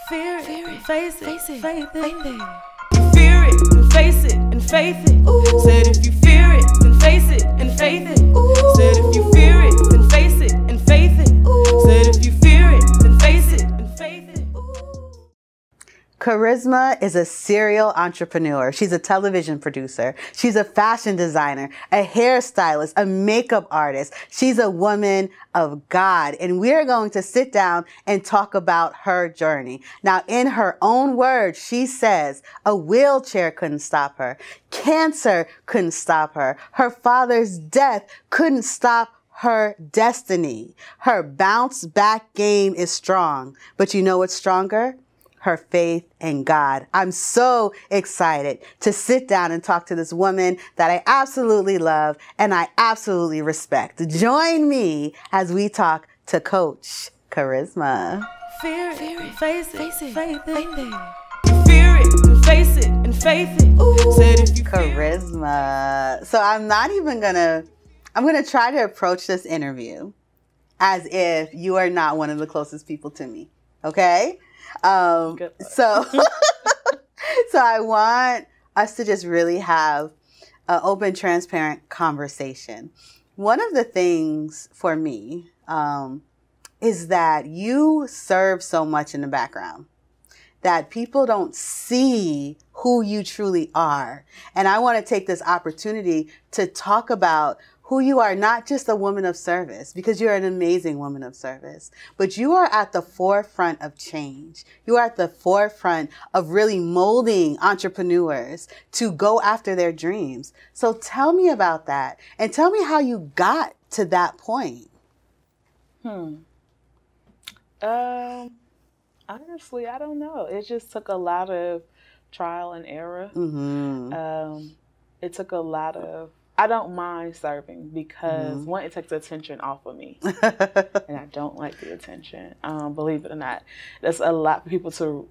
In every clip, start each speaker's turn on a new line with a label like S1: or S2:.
S1: Fear it, face it, faith it. Fear it and face it and faith it. Ooh. Said if you fear it, then face it and faith it. Ooh. Said if you fear it, then face it and faith it. Ooh. Said if you fear it, then face it and faith it.
S2: Karizzma is a serial entrepreneur. She's a television producer. She's a fashion designer, a hairstylist, a makeup artist. She's a woman of God. And we're going to sit down and talk about her journey. Now, in her own words, she says a wheelchair couldn't stop her. Cancer couldn't stop her. Her father's death couldn't stop her destiny. Her bounce back game is strong. But you know what's stronger? Her faith in God. I'm so excited to sit down and talk to this woman that I absolutely love and I absolutely respect. Join me as we talk to Coach Karizzma.
S1: Fear it, face it, faith it. Fear it and face it and faith it. Ooh. Said if you
S2: Karizzma. So I'm gonna try to approach this interview as if you are not one of the closest people to me. Okay? So I want us to just really have an open, transparent conversation. One of the things for me is that you serve so much in the background that people don't see who you truly are. And I want to take this opportunity to talk about who you are, not just a woman of service, because you're an amazing woman of service, but you are at the forefront of change. You are at the forefront of really molding entrepreneurs to go after their dreams. So tell me about that and tell me how you got to that point.
S3: Honestly, I don't know. It just took a lot of trial and error. It took a lot of, I don't mind serving because one, it takes attention off of me. And I don't like the attention. Believe it or not. That's a lot for people to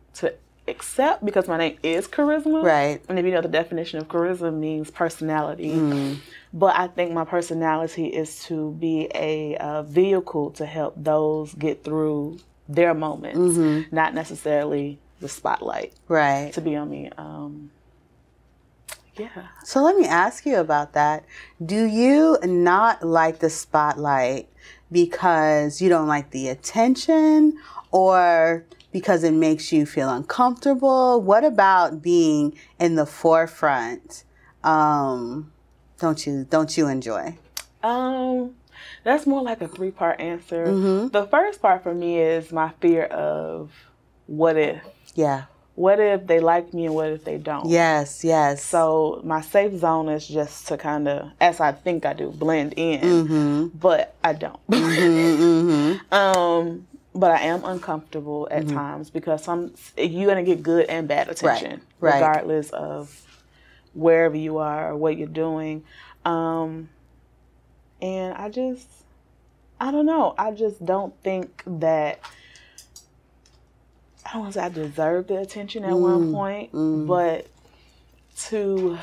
S3: accept because my name is Karizzma.
S2: Right.
S3: And if you know the definition of charisma means personality. But I think my personality is to be a vehicle to help those get through their moments, not necessarily the spotlight.
S2: Right.
S3: To be on me. Yeah.
S2: So let me ask you about that. Do you not like the spotlight because you don't like the attention or because it makes you feel uncomfortable? What about being in the forefront? Don't you enjoy?
S3: That's more like a three-part answer. The first part for me is my fear of what if.
S2: Yeah.
S3: What if they like me and what if they don't?
S2: Yes, yes.
S3: So my safe zone is just to kind of, as I think I do, blend in, but I don't. But I am uncomfortable at times because you're going to get good and bad attention, regardless of wherever you are or what you're doing. And I don't know. I just don't think that, I don't want to say I deserved the attention at one point, but to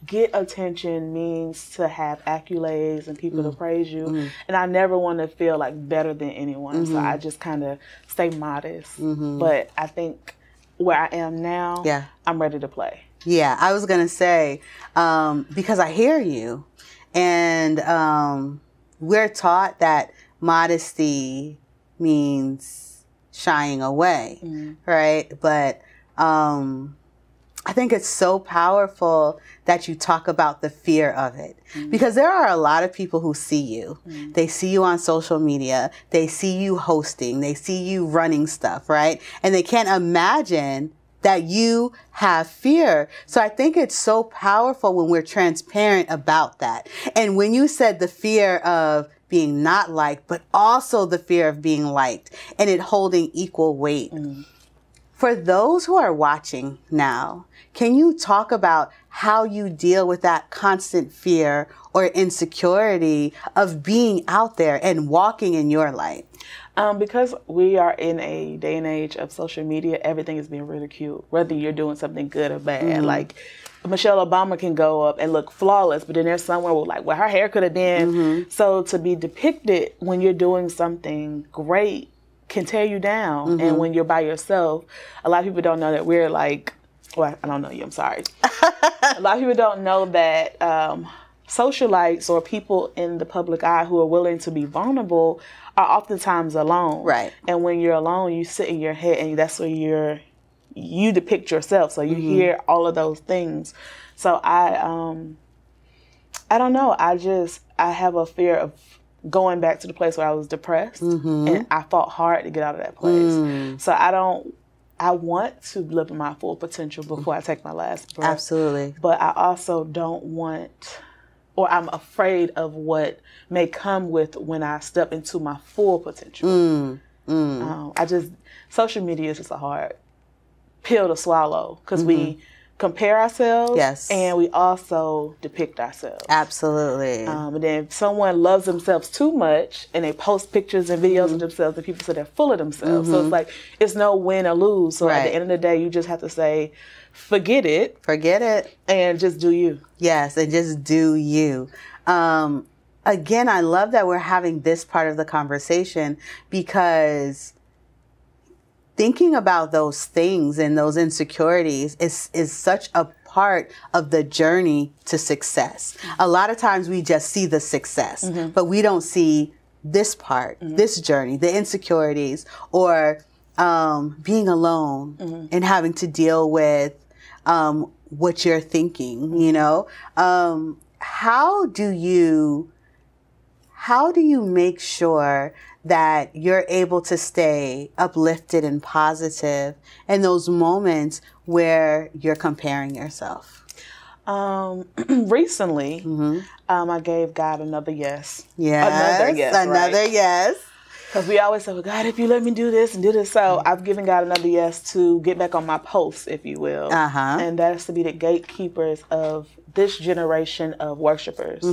S3: get attention means to have accolades and people to praise you. And I never want to feel like better than anyone. So I just kind of stay modest. But I think where I am now, I'm ready to play.
S2: Yeah, I was going to say, because I hear you and we're taught that modesty means shying away, right? But I think it's so powerful that you talk about the fear of it because there are a lot of people who see you. They see you on social media. They see you hosting. They see you running stuff, right? And they can't imagine that you have fear. So I think it's so powerful when we're transparent about that. And when you said the fear of being not liked, but also the fear of being liked and it holding equal weight. For those who are watching now, can you talk about how you deal with that constant fear or insecurity of being out there and walking in your light?
S3: Because we are in a day and age of social media, everything is being ridiculed, whether you're doing something good or bad. Like Michelle Obama can go up and look flawless, but then there's somewhere where like, well, her hair could have been. So to be depicted when you're doing something great can tear you down. And when you're by yourself, a lot of people don't know that we're like, well, I don't know you, I'm sorry. A lot of people don't know that socialites or people in the public eye who are willing to be vulnerable are oftentimes alone.
S2: Right.
S3: And when you're alone, you sit in your head and that's where you depict yourself. So you hear all of those things. So I don't know. I have a fear of going back to the place where I was depressed, and I fought hard to get out of that place. So I want to live in my full potential before I take my last breath.
S2: Absolutely.
S3: But I also don't want, or I'm afraid of what may come with when I step into my full potential. Social media is just a hard pill to swallow because we compare ourselves, and we also depict ourselves.
S2: Absolutely.
S3: And then if someone loves themselves too much and they post pictures and videos of themselves, and people say they're full of themselves. So it's like, it's no win or lose. So at the end of the day, you just have to say, forget it.
S2: Forget it.
S3: And just do you.
S2: Yes, and just do you. Again, I love that we're having this part of the conversation because thinking about those things and those insecurities is such a part of the journey to success. A lot of times we just see the success, but we don't see this part, this journey, the insecurities, or being alone and having to deal with what you're thinking, you know? How do you make sure that you're able to stay uplifted and positive in those moments where you're comparing yourself?
S3: Recently, I gave God another yes.
S2: Yes. Another yes.
S3: Because we always say, well, God, if you let me do this and do this. So I've given God another yes to get back on my post, if you will. And that's to be the gatekeepers of this generation of worshipers.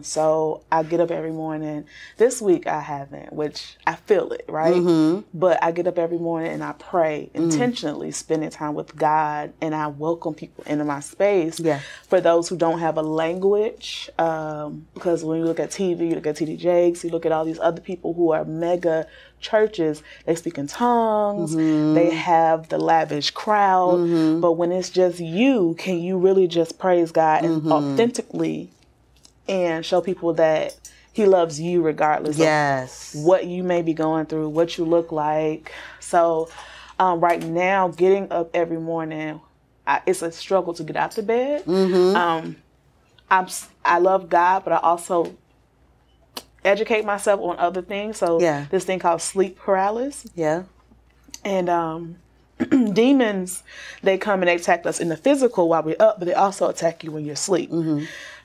S3: So I get up every morning. This week I haven't, which I feel it, right? But I get up every morning and I pray, intentionally spending time with God, and I welcome people into my space. For those who don't have a language, because when you look at TV, you look at TD Jakes, you look at all these other people who are mega churches, they speak in tongues, they have the lavish crowd, but when it's just you, can you really just praise God and authentically and show people that He loves you regardless of what you may be going through, what you look like? So right now, getting up every morning, it's a struggle to get out the bed. I love God, but I also educate myself on other things. So this thing called sleep paralysis. And demons, they come and they attack us in the physical while we're up, but they also attack you when you're asleep.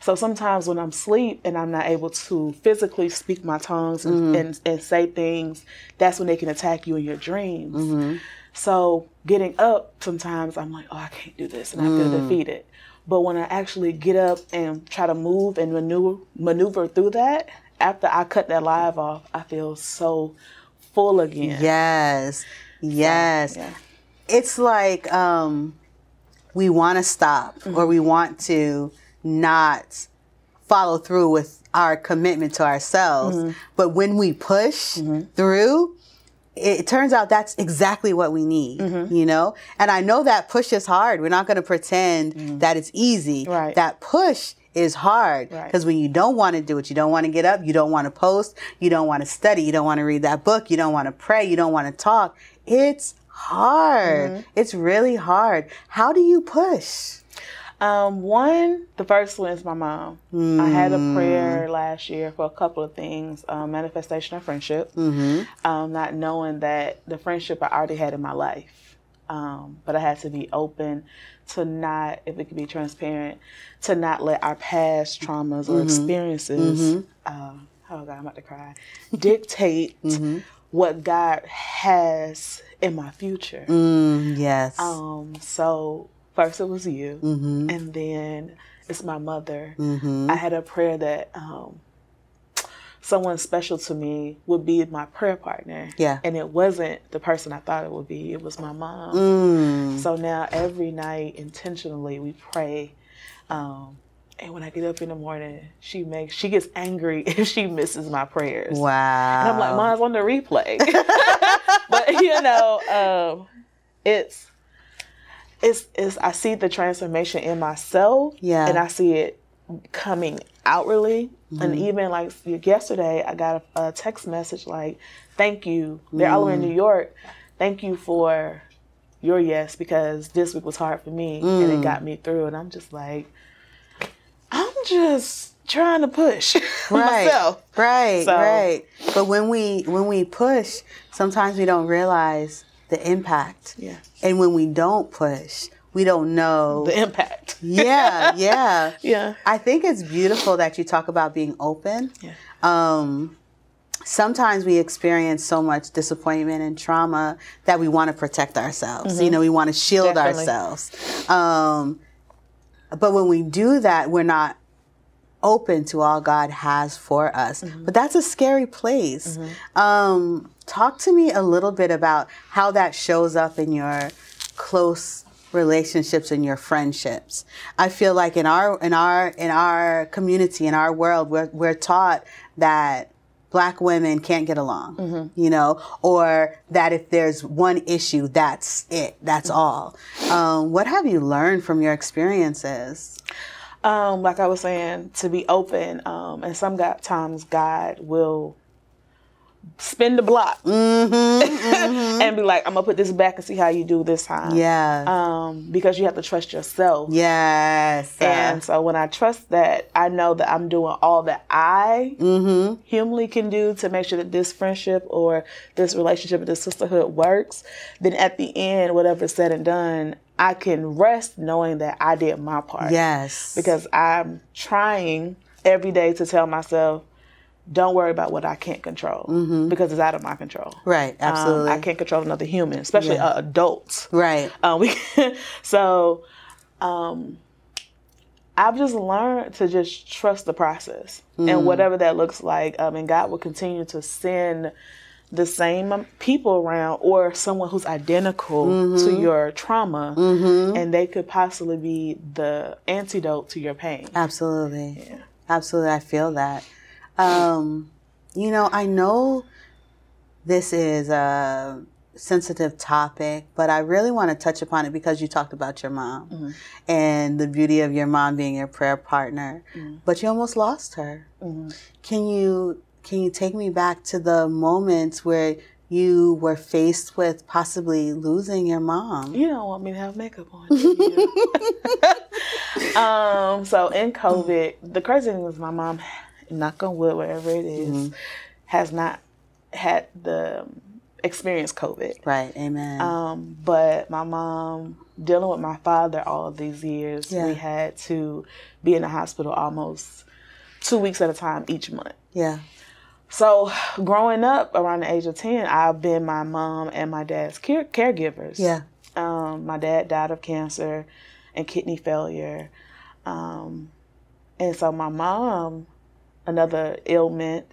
S3: So sometimes when I'm asleep and I'm not able to physically speak my tongues and say things, that's when they can attack you in your dreams. So getting up, sometimes I'm like, oh, I can't do this, and I feel defeated. But when I actually get up and try to move and maneuver through that, after I cut that live off, I feel so full again.
S2: Yes. It's like we want to stop or we want to not follow through with our commitment to ourselves. But when we push through, it turns out that's exactly what we need, you know? And I know that push is hard. We're not going to pretend that it's easy. That push is hard because when you don't want to do it, you don't want to get up, you don't want to post, you don't want to study, you don't want to read that book, you don't want to pray, you don't want to talk. It's hard. It's really hard. How do you push?
S3: The first one is my mom. I had a prayer last year for a couple of things. Manifestation of friendship. Not knowing that the friendship I already had in my life. But I had to be open to not, if it could be transparent, to not let our past traumas or experiences, oh God, I'm about to cry, dictate what God has in my future. So first it was you, and then it's my mother. I had a prayer that someone special to me would be my prayer partner. And it wasn't the person I thought it would be. It was my mom. So now every night, intentionally, we pray. And when I get up in the morning, she gets angry if she misses my prayers.
S2: Wow.
S3: And I'm like, Mom's on the replay. But it's I see the transformation in myself.
S2: Yeah.
S3: And I see it coming outwardly. And even like yesterday, I got a text message like, thank you. They're all in New York. Thank you for your yes, because this week was hard for me and it got me through. And I'm just like, I'm just trying to push myself.
S2: Right. But when we push, sometimes we don't realize the impact.
S3: Yeah.
S2: And when we don't push, we don't know
S3: the impact.
S2: Yeah.
S3: Yeah.
S2: I think it's beautiful that you talk about being open.
S3: Yeah.
S2: Sometimes we experience so much disappointment and trauma that we want to protect ourselves. You know, we want to shield ourselves. But when we do that, we're not open to all God has for us. But that's a scary place. Talk to me a little bit about how that shows up in your close relationships and your friendships. I feel like in our community, in our world, we're taught that Black women can't get along, you know, or that if there's one issue, that's it, that's all. What have you learned from your experiences?
S3: Like I was saying, to be open, and sometimes God will spin the block and be like, I'm gonna put this back and see how you do this time.
S2: Yeah.
S3: Because you have to trust yourself.
S2: Yes.
S3: And so when I trust that, I know that I'm doing all that I humanly can do to make sure that this friendship or this relationship or this sisterhood works. Then at the end, whatever's said and done, I can rest knowing that I did my part.
S2: Yes.
S3: Because I'm trying every day to tell myself, don't worry about what I can't control, because it's out of my control.
S2: Right, absolutely.
S3: I can't control another human, especially adults.
S2: Right.
S3: So I've just learned to just trust the process and whatever that looks like. And God will continue to send the same people around or someone who's identical to your trauma, and they could possibly be the antidote to your pain.
S2: Absolutely.
S3: Yeah.
S2: Absolutely. I feel that. You know, I know this is a sensitive topic, but I really want to touch upon it because you talked about your mom and the beauty of your mom being your prayer partner, but you almost lost her. Can you take me back to the moments where you were faced with possibly losing your mom?
S3: You don't want me to have makeup on, do you? So in COVID, the crazy thing was my mom, knock on wood, wherever it is, has not had the experience COVID.
S2: Right. Amen.
S3: But my mom, dealing with my father all of these years, we had to be in the hospital almost 2 weeks at a time each month.
S2: Yeah.
S3: So growing up around the age of 10, I've been my mom and my dad's caregivers.
S2: Yeah.
S3: My dad died of cancer and kidney failure. And so my mom, another ailment,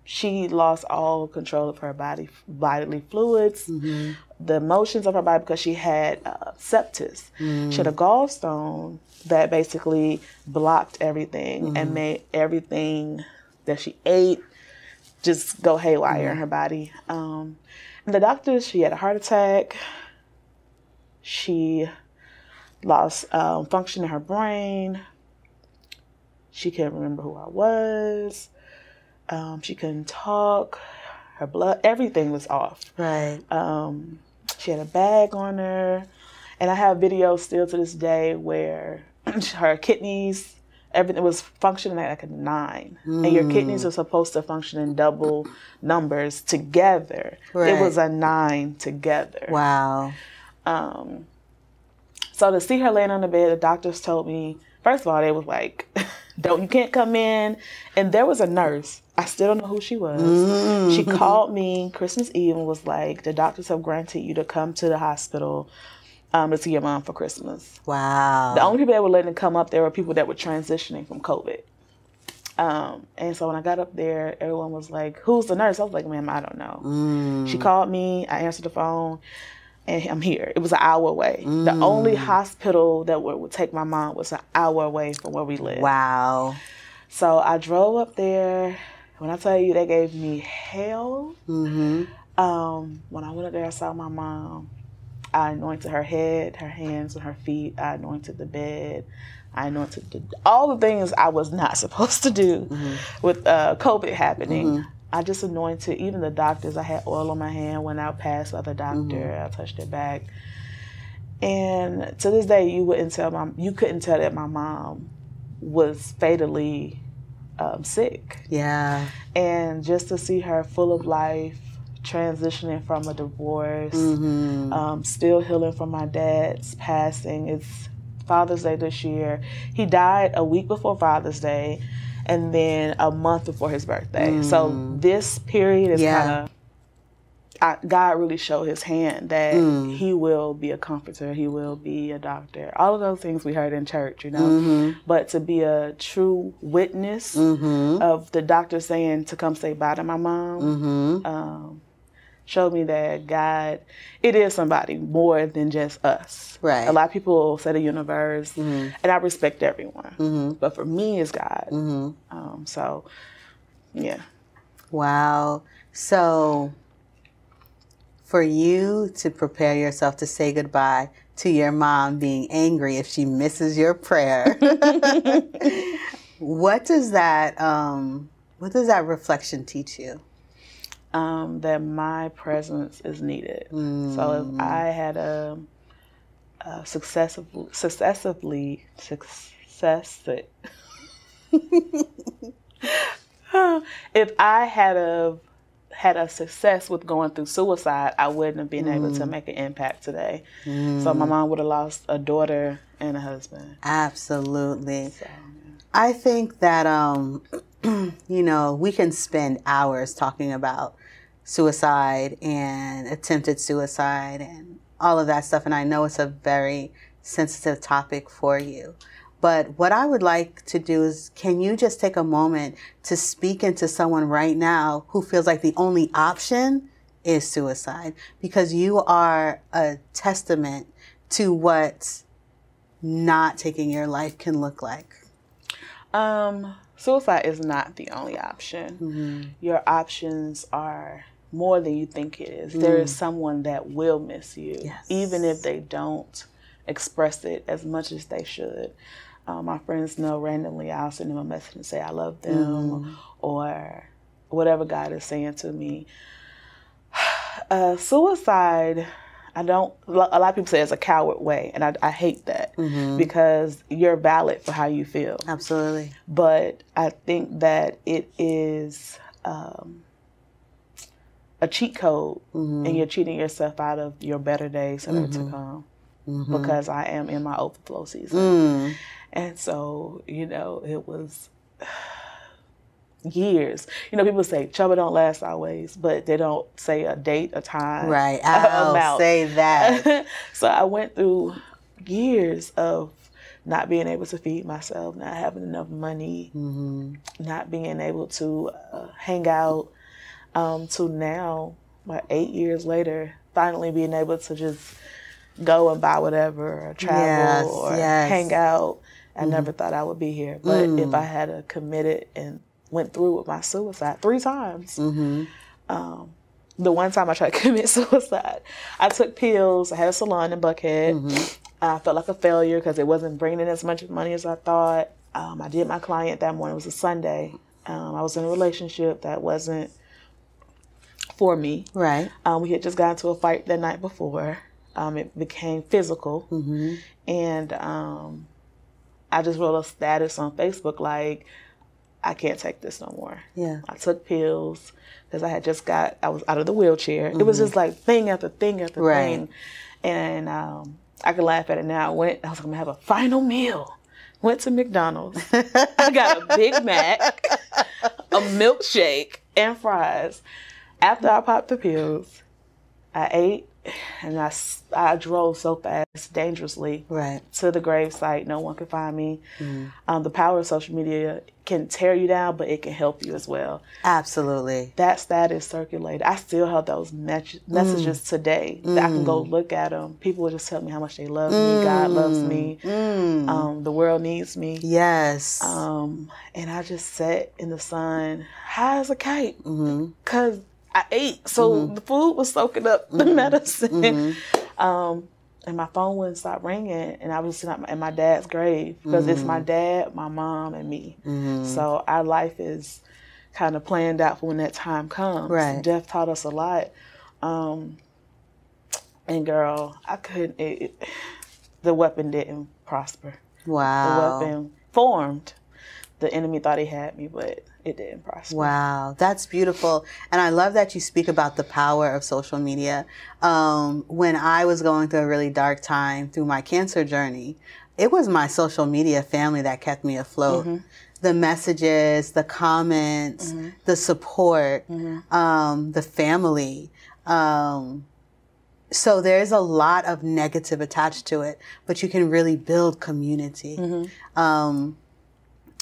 S3: she lost all control of her bodily fluids, the emotions of her body, because she had sepsis. She had a gallstone that basically blocked everything and made everything that she ate just go haywire in her body. And the doctors, she had a heart attack. She lost function in her brain. She couldn't remember who I was. She couldn't talk. Her blood, everything was off.
S2: Right.
S3: She had a bag on her. And I have videos still to this day where her kidneys, everything was functioning like a 9. And your kidneys are supposed to function in double numbers together.
S2: Right.
S3: It was a 9 together.
S2: Wow.
S3: So to see her laying on the bed, the doctors told me, first of all, they was like, you can't come in. And there was a nurse. I still don't know who she was. She called me Christmas Eve and was like, the doctors have granted you to come to the hospital to see your mom for Christmas.
S2: Wow.
S3: The only people that were letting come up there were people that were transitioning from COVID. And so when I got up there, everyone was like, who's the nurse? I was like, ma'am, I don't know. She called me. I answered the phone. and I'm here. It was an hour away. The only hospital that would take my mom was an hour away from where we live.
S2: Wow.
S3: So I drove up there. When I tell you they gave me hell, when I went up there, I saw my mom. I anointed her head, her hands, and her feet. I anointed the bed. I anointed all the things I was not supposed to do with COVID happening. I just anointed even the doctors. I had oil on my hand, went out past the other doctor. I touched her back. And to this day, you couldn't tell that my mom was fatally sick.
S2: Yeah.
S3: And just to see her full of life, transitioning from a divorce, still healing from my dad's passing. It's Father's Day this year. He died a week before Father's Day, and then a month before his birthday. So this period is kind of, God really showed his hand that he will be a comforter, he will be a doctor. All of those things we heard in church, you know. But to be a true witness of the doctor saying to come say bye to my mom, showed me that God, it is somebody more than just us.
S2: Right.
S3: A lot of people say the universe, and I respect everyone. But for me, it's God. So, yeah.
S2: Wow. So, for you to prepare yourself to say goodbye to your mom being angry if she misses your prayer, what does that reflection teach you?
S3: That my presence is needed. So if I had if I had a success with going through suicide, I wouldn't have been able to make an impact today. So my mom would have lost a daughter and a husband.
S2: Absolutely.
S3: So,
S2: I think that, you know, we can spend hours talking about suicide and attempted suicide and all of that stuff. And I know it's a very sensitive topic for you. But what I would like to do is, can you just take a moment to speak into someone right now who feels like the only option is suicide? Because you are a testament to what not taking your life can look like.
S3: Suicide is not the only option. Your options are more than you think it is. There is someone that will miss you, even if they don't express it as much as they should. My friends know randomly I'll send them a message and say I love them or whatever God is saying to me. Suicide, a lot of people say it's a coward way, and I hate that because you're valid for how you feel.
S2: Absolutely.
S3: But I think that it is a cheat code, and you're cheating yourself out of your better days that are to come. Because I am in my overflow season. And so, you know, it was years. You know, people say trouble don't last always, but they don't say a date, a time,
S2: right. I'll say that.
S3: So I went through years of not being able to feed myself, not having enough money, not being able to hang out, to now, about 8 years later, finally being able to just go and buy whatever, or travel, or hang out. I never thought I would be here. But if I had committed and went through with my suicide 3 times, the one time I tried to commit suicide, I took pills. I had a salon in Buckhead. I felt like a failure because it wasn't bringing in as much money as I thought. I did my client that morning. It was a Sunday. I was in a relationship that wasn't for me. Right. We had just gotten into a fight the night before. It became physical. And I just wrote a status on Facebook like, I can't take this no more. Yeah. I took pills because I was out of the wheelchair. It was just like thing after thing after thing. And I can laugh at it now. I was like, I'm going to have a final meal. Went to McDonald's. I got a Big Mac, a milkshake, and fries. After I popped the pills, I ate, and I drove so fast, dangerously,
S2: Right.
S3: to the gravesite. No one could find me. The power of social media can tear you down, but it can help you as well.
S2: Absolutely.
S3: That status circulated. I still have those messages today. That I can go look at them. People will just tell me how much they love me. God loves me. The world needs me.
S2: Yes.
S3: And I just sat in the sun, high as a kite, because I ate. So the food was soaking up the medicine. And my phone wouldn't stop ringing, and I was sitting at my dad's grave, because it's my dad, my mom, and me. So our life is kind of planned out for when that time comes.
S2: Right.
S3: Death taught us a lot. And girl, I couldn't, the weapon didn't prosper.
S2: Wow.
S3: The weapon formed. The enemy thought he had me, but it didn't prosper.
S2: Wow, that's beautiful. And I love that you speak about the power of social media. When I was going through a really dark time through my cancer journey, it was my social media family that kept me afloat. The messages, the comments, the support, the family. So there's a lot of negative attached to it, but you can really build community.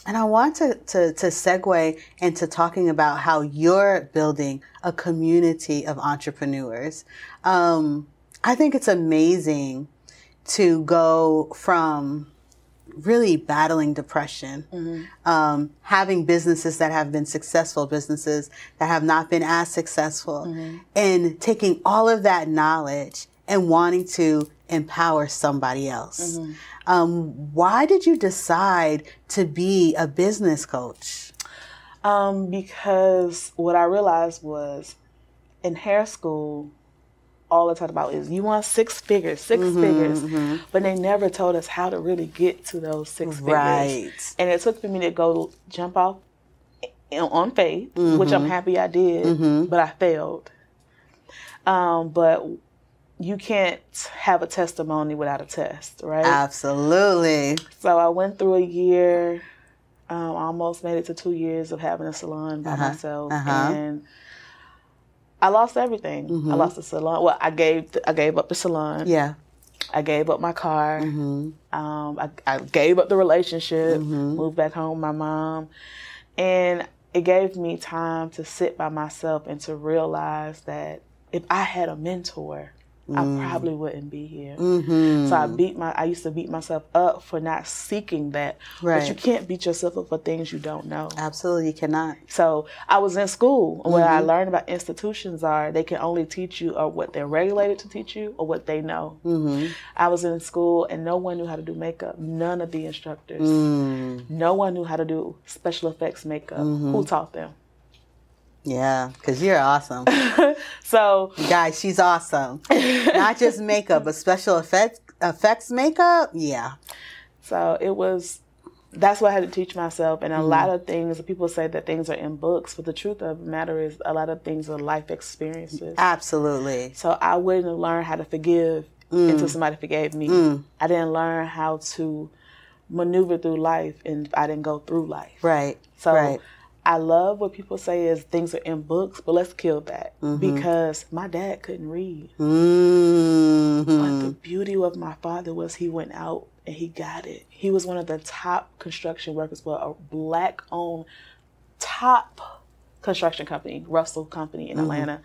S2: And I want to segue into talking about how you're building a community of entrepreneurs. I think it's amazing to go from really battling depression, having businesses that have been successful, businesses that have not been as successful, and taking all of that knowledge and wanting to empower somebody else. Why did you decide to be a business coach?
S3: Because what I realized was, in hair school, all they talked about is you want six figures, but they never told us how to really get to those six figures. And it took for me to go jump off on faith, which I'm happy I did, but I failed. But you can't have a testimony without a test, right?
S2: Absolutely.
S3: So I went through a year, almost made it to 2 years of having a salon by myself, and I lost everything. I lost the salon. Well, I gave up the salon.
S2: Yeah.
S3: I gave up my car. I gave up the relationship. Moved back home with my mom, and it gave me time to sit by myself and to realize that if I had a mentor, I probably wouldn't be here. So I used to beat myself up for not seeking that. But you can't beat yourself up for things you don't know.
S2: Absolutely, you cannot.
S3: So I was in school. What I learned about institutions are they can only teach you or what they're regulated to teach you or what they know. I was in school and no one knew how to do makeup. None of the instructors. No one knew how to do special effects makeup. Who taught them?
S2: Yeah, because you're awesome.
S3: So,
S2: guys, she's awesome. Not just makeup, but special effects makeup. Yeah.
S3: So that's what I had to teach myself. And a lot of things, people say that things are in books, but the truth of the matter is a lot of things are life experiences.
S2: Absolutely.
S3: So I wouldn't have learned how to forgive until somebody forgave me. I didn't learn how to maneuver through life and I didn't go through life.
S2: Right.
S3: So I love what people say is things are in books, but let's kill that because my dad couldn't read. But the beauty of my father was he went out and he got it. He was one of the top construction workers for a black-owned top construction company, Russell Company in Atlanta.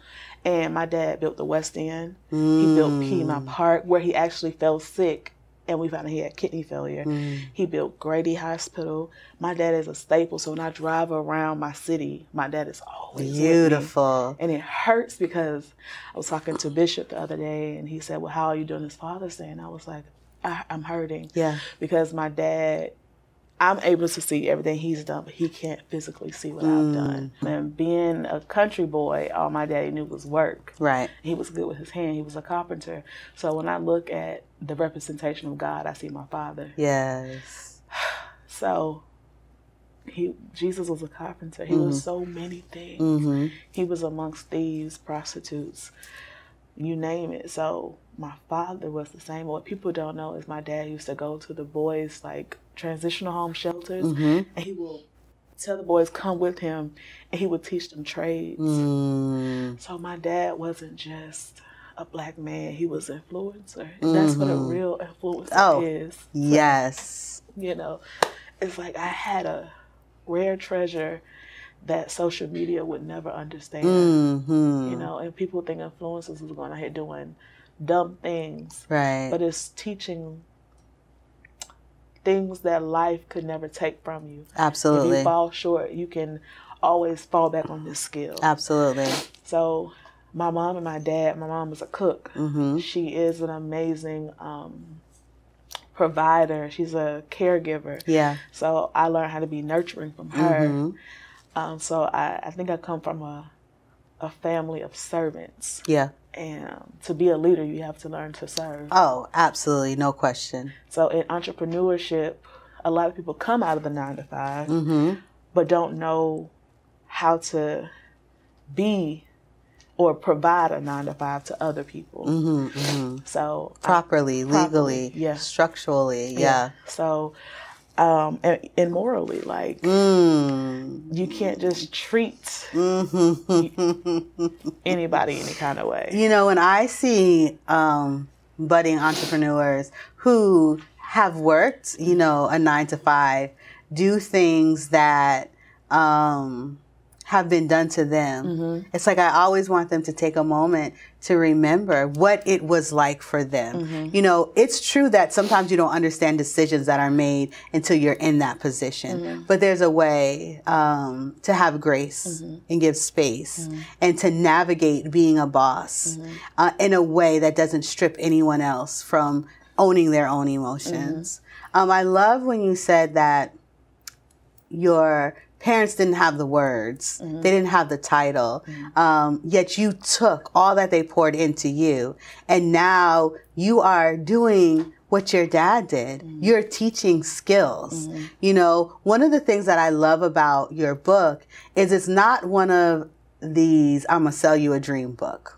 S3: And my dad built the West End. He built Piedmont Park where he actually fell sick. And we found out he had kidney failure. He built Grady Hospital. My dad is a staple, so when I drive around my city, my dad is always
S2: beautiful.
S3: With me. And it hurts because I was talking to Bishop the other day, and he said, well, how are you doing this Father's Day? And I was like, I'm hurting.
S2: Yeah.
S3: Because my dad, I'm able to see everything he's done, but he can't physically see what I've done. And being a country boy, all my daddy knew was work.
S2: Right.
S3: He was good with his hand. He was a carpenter. So when I look at the representation of God, I see my father.
S2: Yes.
S3: So Jesus was a carpenter. He was so many things. He was amongst thieves, prostitutes, you name it. So my father was the same. What people don't know is my dad used to go to the boys' like transitional home shelters, and he will tell the boys come with him, and he would teach them trades. So my dad wasn't just a black man, he was an influencer. And that's what a real influencer is. So,
S2: yes.
S3: You know, it's like I had a rare treasure that social media would never understand. You know, and people think influencers is going out here doing dumb things.
S2: Right.
S3: But it's teaching things that life could never take from you.
S2: Absolutely.
S3: If you fall short, you can always fall back on this skill.
S2: Absolutely.
S3: So my mom and my dad, my mom is a cook. She is an amazing provider. She's a caregiver.
S2: Yeah.
S3: So I learned how to be nurturing from her. So I think I come from a family of servants.
S2: Yeah.
S3: And to be a leader, you have to learn to serve.
S2: Oh, absolutely. No question.
S3: So in entrepreneurship, a lot of people come out of the 9-to-5, but don't know how to be or provide a 9-to-5 to other people. So
S2: properly, legally,
S3: yeah.
S2: structurally, yeah.
S3: So, and morally, like you can't just treat anybody any kind of way.
S2: You know, when I see budding entrepreneurs who have worked, you know, a 9-to-5, do things that have been done to them. It's like I always want them to take a moment to remember what it was like for them. You know, it's true that sometimes you don't understand decisions that are made until you're in that position. But there's a way to have grace and give space and to navigate being a boss in a way that doesn't strip anyone else from owning their own emotions. I love when you said that your parents didn't have the words. They didn't have the title. Yet you took all that they poured into you. And now you are doing what your dad did. You're teaching skills. You know, one of the things that I love about your book is it's not one of these, I'm going to sell you a dream book.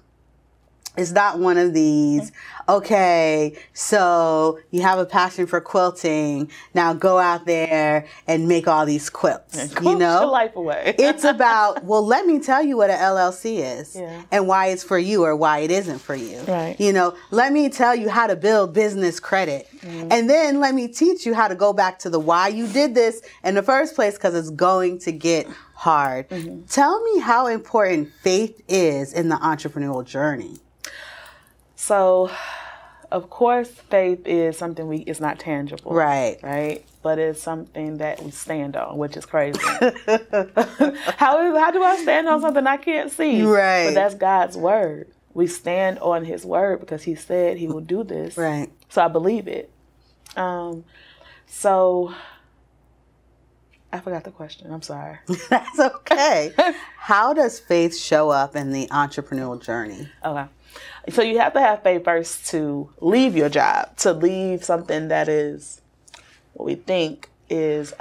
S2: It's not one of these, okay, so you have a passion for quilting. Now go out there and make all these quilts.
S3: You know, your life away.
S2: It's about, well, let me tell you what an LLC is and why it's for you or why it isn't for you.
S3: Right.
S2: You know, let me tell you how to build business credit. And then let me teach you how to go back to the why you did this in the first place, because it's going to get hard. Tell me how important faith is in the entrepreneurial journey.
S3: So, of course, faith is something it's not tangible.
S2: Right.
S3: Right? But it's something that we stand on, which is crazy. How do I stand on something I can't see?
S2: Right.
S3: But that's God's word. We stand on his word because he said he will do this.
S2: Right.
S3: So I believe it. So I forgot the question. I'm sorry.
S2: That's okay. How does faith show up in the entrepreneurial journey?
S3: Okay. So you have to have faith first to leave your job, to leave something that is what we think is,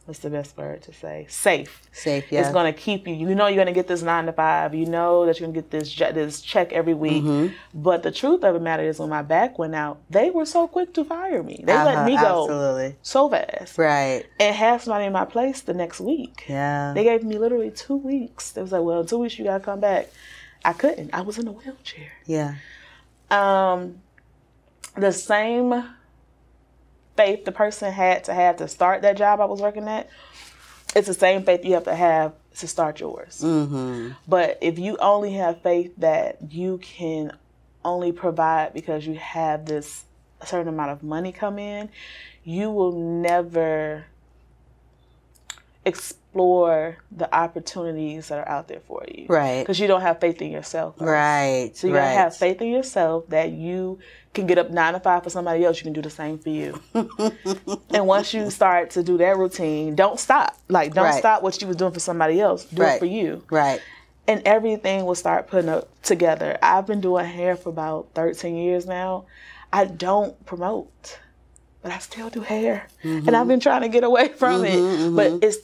S3: what's the best word to say? Safe.
S2: Safe, yeah.
S3: It's going to keep you. You know you're going to get this 9-to-5. You know that you're going to get this check every week. But the truth of the matter is when my back went out, they were so quick to fire me. They let me go so fast.
S2: Right.
S3: And have somebody in my place the next week.
S2: Yeah.
S3: They gave me literally 2 weeks. They was like, well, in 2 weeks you got to come back. I couldn't. I was in a wheelchair.
S2: Yeah.
S3: The same faith the person had to start that job I was working at, it's the same faith you have to start yours. But if you only have faith that you can only provide because you have this certain amount of money come in, you will never explore the opportunities that are out there for you.
S2: Right.
S3: Because you don't have faith in yourself first.
S2: Right.
S3: So you gotta have faith in yourself that you can get up 9-to-5 for somebody else. You can do the same for you. And once you start to do that routine, don't stop. Like, don't stop what you was doing for somebody else. Do it for you.
S2: Right.
S3: And everything will start putting up together. I've been doing hair for about 13 years now. I don't promote, but I still do hair. And I've been trying to get away from it. But it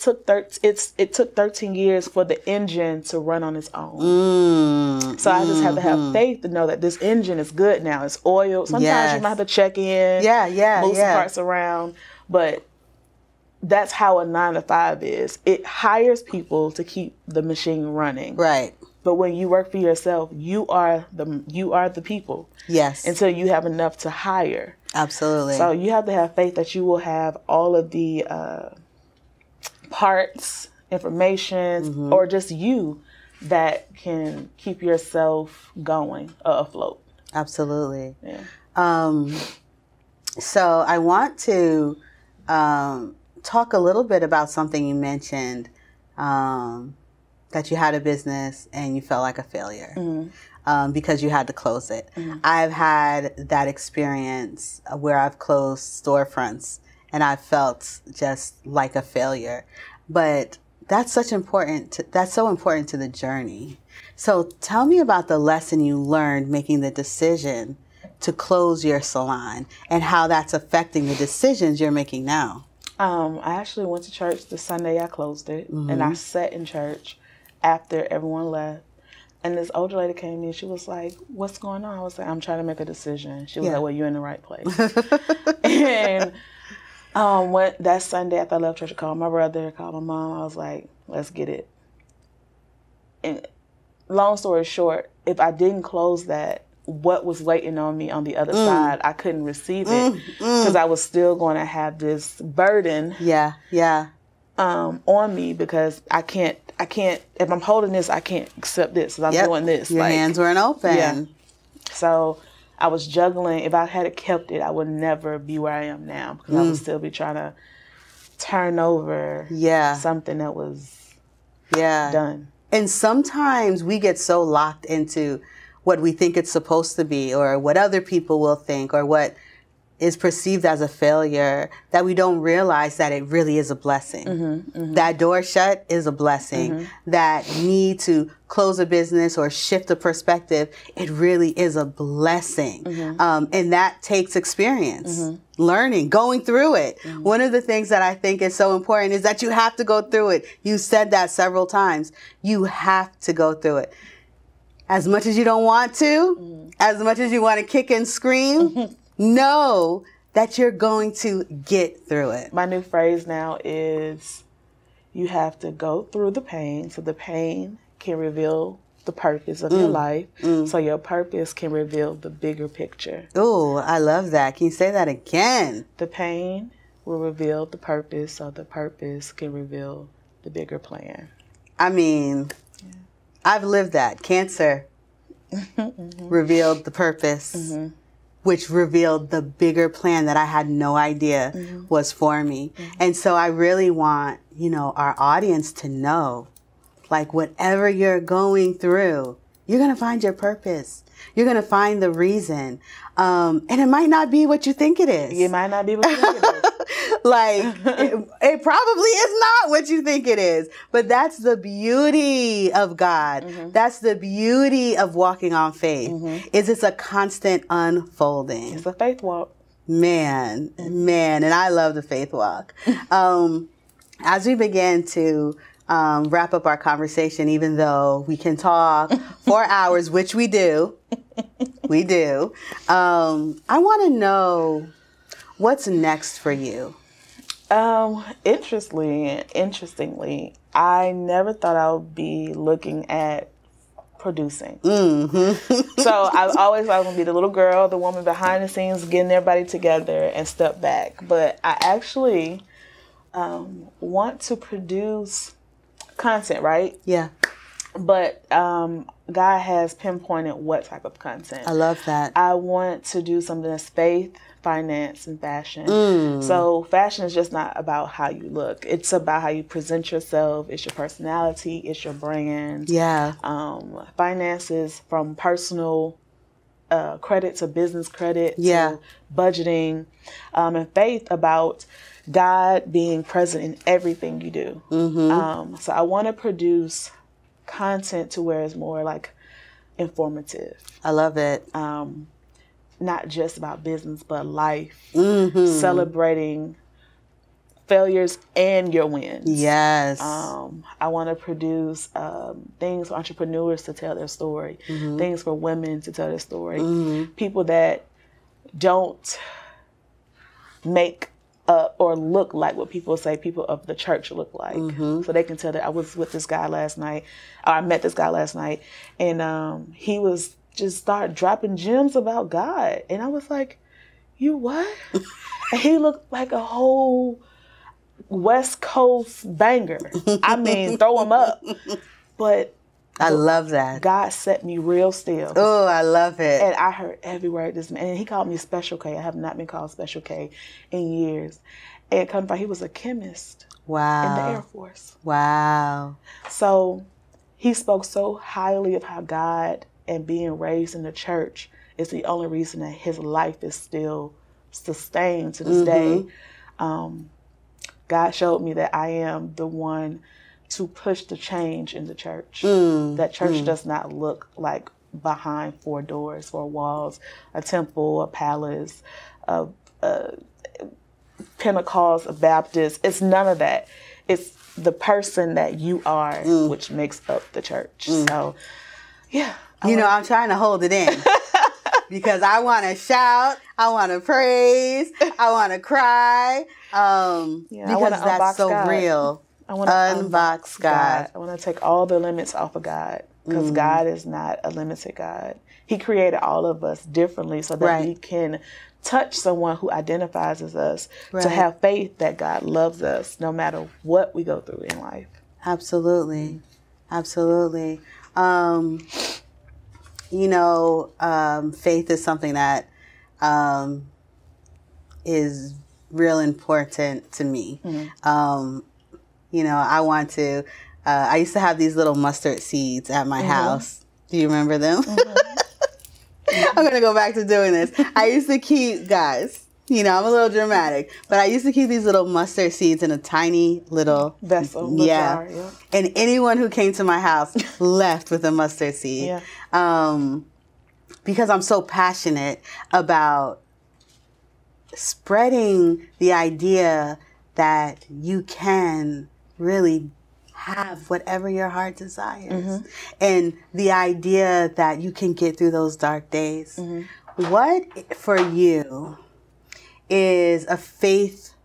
S3: took 13 years for the engine to run on its own. So I just have to have faith to know that this engine is good now. It's oiled. Sometimes you might have to check in, move some parts around. But that's how a 9-to-5 is. It hires people to keep the machine running.
S2: Right.
S3: But when you work for yourself, you are the people.
S2: Yes.
S3: Until you have enough to hire.
S2: Absolutely.
S3: So you have to have faith that you will have all of the parts, information, or just you that can keep yourself going afloat.
S2: Absolutely.
S3: Yeah.
S2: So I want to talk a little bit about something you mentioned, that you had a business and you felt like a failure because you had to close it. I've had that experience where I've closed storefronts and I felt just like a failure. But that's so important to the journey. So tell me about the lesson you learned making the decision to close your salon and how that's affecting the decisions you're making now.
S3: I actually went to church the Sunday I closed it, and I sat in church after everyone left. And this older lady came in. She was like, "What's going on?" I was like, "I'm trying to make a decision." She was like, "Well, you're in the right place." And that Sunday after I left church, I called my brother, called my mom. I was like, "Let's get it." And long story short, if I didn't close that, what was waiting on me on the other side, I couldn't receive it because I was still going to have this burden on me because I can't, if I'm holding this, I can't accept this. So I'm doing this.
S2: Your hands weren't open. Yeah.
S3: So I was juggling. If I had kept it, I would never be where I am now because I would still be trying to turn over something that was done.
S2: And sometimes we get so locked into what we think it's supposed to be or what other people will think or what is perceived as a failure that we don't realize that it really is a blessing. That door shut is a blessing. That need to close a business or shift a perspective, it really is a blessing. And that takes experience, learning, going through it. One of the things that I think is so important is that you have to go through it. You said that several times. You have to go through it. As much as you don't want to, as much as you want to kick and scream, know that you're going to get through it.
S3: My new phrase now is you have to go through the pain so the pain can reveal the purpose of your life so your purpose can reveal the bigger picture.
S2: Oh, I love that. Can you say that again?
S3: The pain will reveal the purpose so the purpose can reveal the bigger plan.
S2: I mean, I've lived that. Cancer revealed the purpose, which revealed the bigger plan that I had no idea was for me. And so I really want, our audience to know, like, whatever you're going through, you're going to find your purpose. You're going to find the reason. And it might not be what you think it is.
S3: It might not be what you think it is.
S2: Like, it probably is not what you think it is. But that's the beauty of God. That's the beauty of walking on faith. Is it's a constant unfolding.
S3: It's a faith walk.
S2: Man. And I love the faith walk. As we begin to wrap up our conversation, even though we can talk for hours, which we do, I want to know what's next for you.
S3: Interestingly, I never thought I would be looking at producing. So I always thought I was going to be the little girl, the woman behind the scenes, getting everybody together and step back. But I actually want to produce content, right?
S2: Yeah.
S3: But God has pinpointed what type of content.
S2: I love that.
S3: I want to do something that's faith, finance, and fashion. So fashion is just not about how you look. It's about how you present yourself. It's your personality. It's your brand.
S2: Yeah.
S3: Finances, from personal credit to business credit
S2: to
S3: budgeting. And faith, about God being present in everything you do. So I want to produce content to where it's more like informative.
S2: I love it.
S3: Not just about business, but life. Celebrating failures and your wins.
S2: Yes.
S3: I want to produce things for entrepreneurs to tell their story. Things for women to tell their story. People that don't make up or look like what people say people of the church look like. So they can tell that I was with this guy last night, or I met this guy last night, and he was just started dropping gems about God. And I was like, you what? And he looked like a whole West Coast banger. I mean, throw him up. But
S2: I love that.
S3: God set me real still.
S2: Oh, I love it.
S3: And I heard every word this man. And he called me Special K. I have not been called Special K in years. And come by, he was a chemist.
S2: Wow.
S3: In the Air Force.
S2: Wow.
S3: So he spoke so highly of how God and being raised in the church is the only reason that his life is still sustained to this day. God showed me that I am the one to push the change in the church. That church does not look like behind 4 doors, 4 walls, a temple, a palace, a Pentecost, a Baptist. It's none of that. It's the person that you are, which makes up the church. So, yeah.
S2: I'm trying to hold it in because I want to shout, I want to praise, I want to cry, because that's so
S3: God.
S2: real.
S3: I want to
S2: unbox God.
S3: I want to take all the limits off of God, because God is not a limited God. He created all of us differently so that we can touch someone who identifies as us, to have faith that God loves us no matter what we go through in life.
S2: Absolutely. Absolutely. Faith is something that is real important to me. I want to, I used to have these little mustard seeds at my house. Do you remember them? I'm going to go back to doing this. I used to keep, guys, I'm a little dramatic, but I used to keep these little mustard seeds in a tiny little
S3: vessel.
S2: Yeah.
S3: Jar,
S2: And anyone who came to my house left with a mustard seed. Because I'm so passionate about spreading the idea that you can really have whatever your heart desires. And the idea that you can get through those dark days. What for you is a faith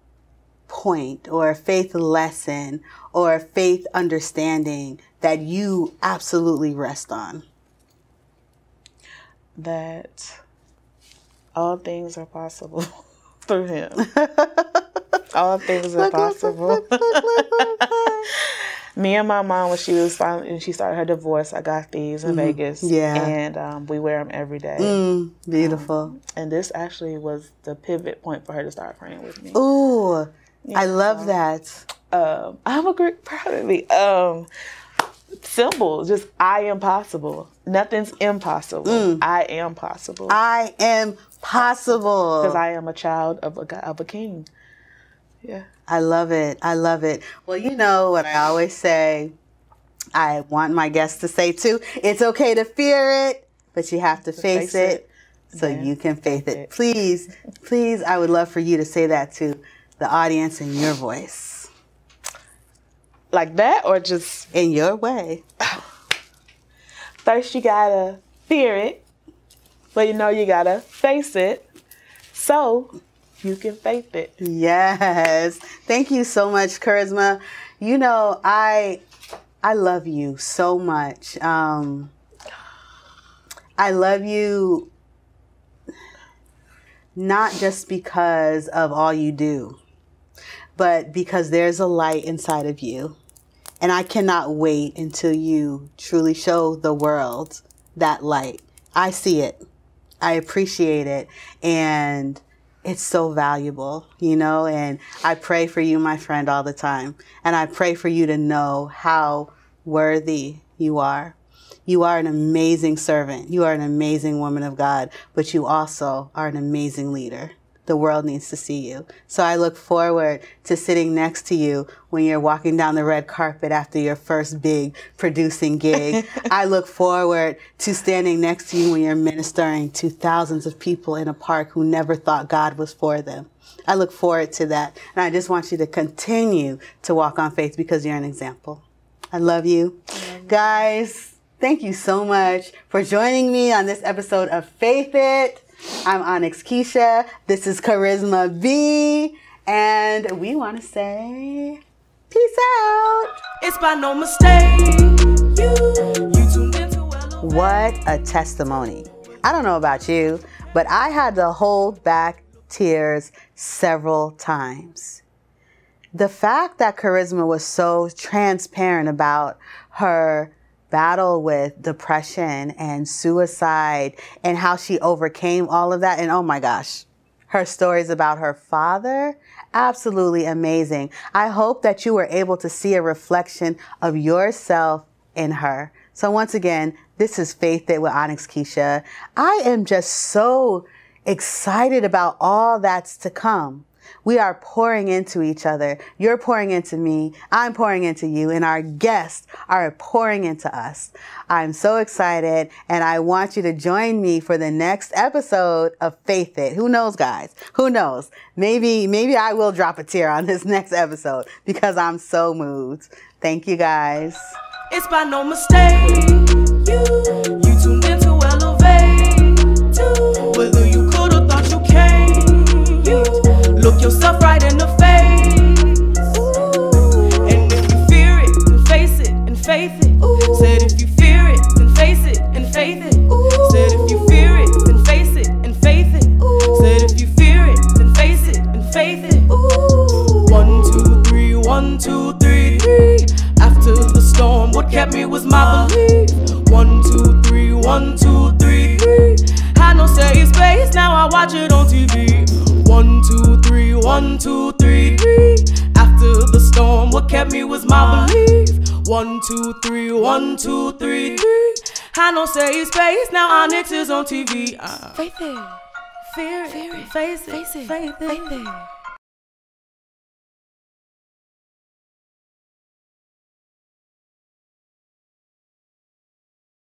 S2: point or a faith lesson or a faith understanding that you absolutely rest on?
S3: That all things are possible through him. All things are possible. Me and my mom, when she started her divorce, I got these in Vegas. And we wear them every day.
S2: Beautiful.
S3: And this actually was the pivot point for her to start praying with me.
S2: Ooh, I love that.
S3: I'm a great proud of me. Simple, just I am possible. Nothing's impossible. I am possible.
S2: I am possible.
S3: Because I am a child of a king. Yeah.
S2: I love it. I love it. Well, you know what I always say, I want my guests to say too, it's okay to fear it, but you have to face it so you can faith it. Please, please, I would love for you to say that to the audience in your voice.
S3: Like that, or just
S2: in your way?
S3: First, you gotta fear it, but you gotta face it so you can faith it.
S2: Yes. Thank you so much, Karizzma. I love you so much. I love you not just because of all you do, but because there's a light inside of you. And I cannot wait until you truly show the world that light. I see it. I appreciate it. And it's so valuable, and I pray for you, my friend, all the time. And I pray for you to know how worthy you are. You are an amazing servant. You are an amazing woman of God, but you also are an amazing leader. The world needs to see you. So I look forward to sitting next to you when you're walking down the red carpet after your first big producing gig. I look forward to standing next to you when you're ministering to thousands of people in a park who never thought God was for them. I look forward to that. And I just want you to continue to walk on faith because you're an example. I love you. Guys, thank you so much for joining me on this episode of Faith It. I'm ONYX KEESHA. This is Karizzma B. And we want to say peace out.
S1: It's by no mistake. You tuned into
S2: What a testimony. I don't know about you, but I had to hold back tears several times. The fact that Karizzma was so transparent about her battle with depression and suicide and how she overcame all of that. And oh my gosh, her stories about her father, absolutely amazing. I hope that you were able to see a reflection of yourself in her. So once again, this is Faith It with ONYX KEESHA. I am just so excited about all that's to come. We are pouring into each other. You're pouring into me. I'm pouring into you. And our guests are pouring into us. I'm so excited. And I want you to join me for the next episode of Faith It. Who knows, guys? Who knows? Maybe I will drop a tear on this next episode because I'm so moved. Thank you, guys.
S1: It's by no mistake. You tuned into Elevate. Whether you could or thought you can't. Look yourself right in the face. And if you fear it, then face it and faith it. Said if you fear it, then face it and faith it. Said if you fear it, then face it and faith it. Said if you fear it, then face it and faith it. 1, 2, 3, 1, 2, 3, 3. After the storm, what kept me was my belief. 1, 2, 3, 1, 2, 3, 3. Had no safe space, now I watch it on TV. 1, 2, 3, 1, 2, 3, 3. After the storm, what kept me was my belief. 1, 2, 3, 1, 2, 3, 3. Had no safe space, now ONYX is on TV.
S3: Faith it. Fear it. Face it. Faith it.